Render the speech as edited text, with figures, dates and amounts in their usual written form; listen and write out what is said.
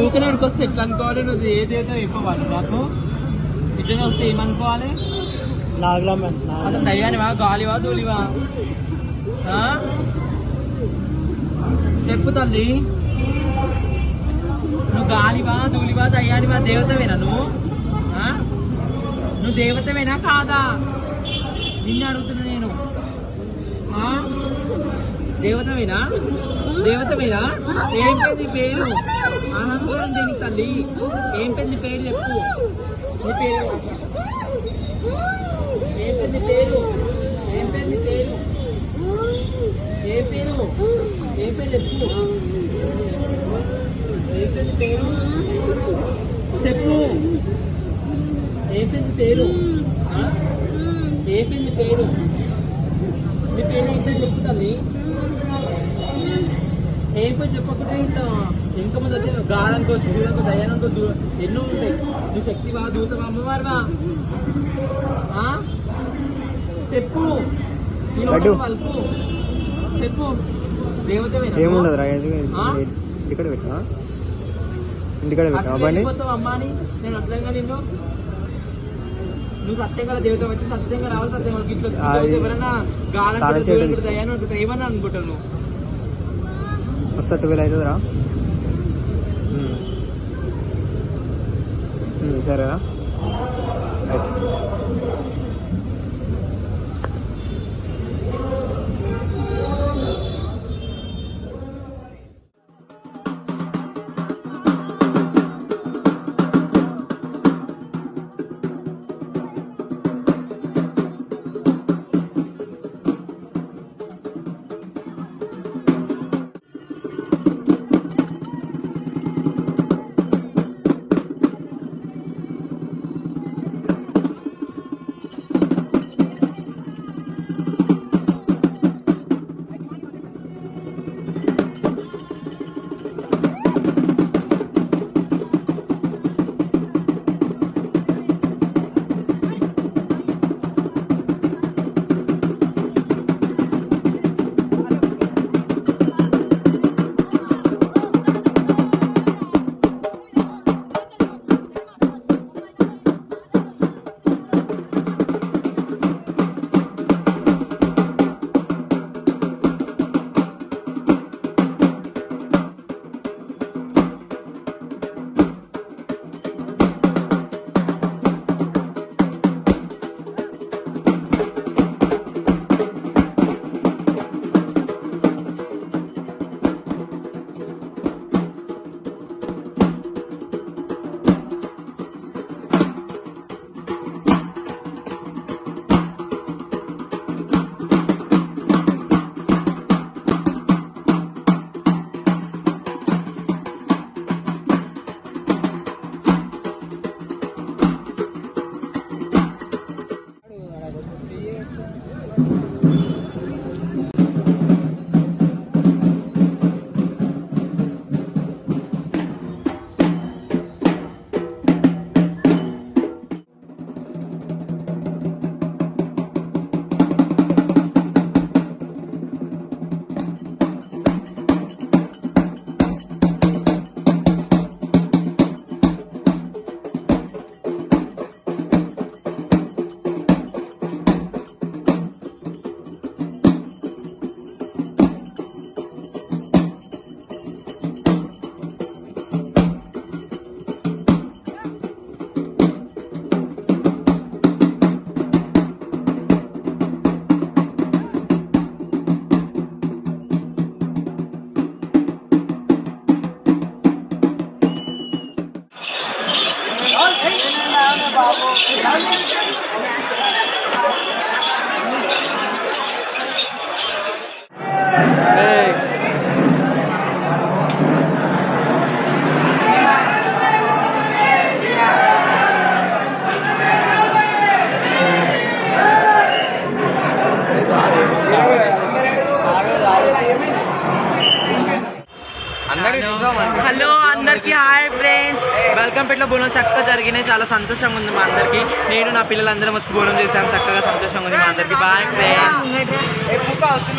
ఊకనే వస్తే ఎట్లా అనుకోవాలి? నువ్వు ఏ దేవత చెప్పవాలి నాకు? ఇట్లనే వస్తే ఏమనుకోవాలి? అసలు దయ్యానివా, గాలివా, ధూళివా? చెప్పు తల్లి, నువ్వు గాలివా, ధూళివా, దయ్యానివా, దేవతవేనా నువ్వు? నువ్వు దేవతవేనా కాదా? నిన్ను అడుగుతున్నా నేను. దేవతవేనా? దేవతవేనా? ఏం పెద్ద పేరు? అహంకారం దేనికి తల్లి? ఏం పెద్ద పేరు చెప్పు. నీ పేరు ఏం పెద్ద పేరు? ఏం పెద్ద పేరు? ఏ పేరు? ఏ పేరు చెప్పు. ఏ పెద్ద పేరు చెప్పు. ఏ పెద్ద పేరు? ఏ పెద్ద పేరు? నీ పేరు ఏం పేరు చెప్పు తల్లి. ఏం పేరు చెప్పకుండా ఇంట్లో ఇంకా ముందు వచ్చే గాలనుకో, చూడనుకో, దయ్యానుకో, ఎన్నో ఉంటాయి. నువ్వు శక్తివా, దూతవా, అమ్మవారివా? చెప్పు. పలుకు చెప్పు. దేవతవేనా? ఇక్కడ పెట్టా, ఇంటికాడ పెట్టావు అమ్మా అని నేను అర్థంగా నిన్ను. నువ్వు సత్యంగా దేవత వచ్చి సత్యంగా రావాలి, సత్యంగా ఇట్లా ఎవరైనా గాలంటే దయ్యాన్ని ఉంటుంది ఏమన్నా అనుకుంటాను నువ్వు. వస్తా 12 అవుతుందిరా. సరేరా. హలో అందరికి హాయ్ ఫ్రెండ్స్, వెల్కమ్ పెట్లో బోనం చక్కగా జరిగినాయి. చాలా సంతోషంగా ఉంది మా అందరికి. నేను నా పిల్లలందరం వచ్చి బోనం చేశాను. చక్కగా సంతోషంగా ఉంది మా అందరికి. Bye friends.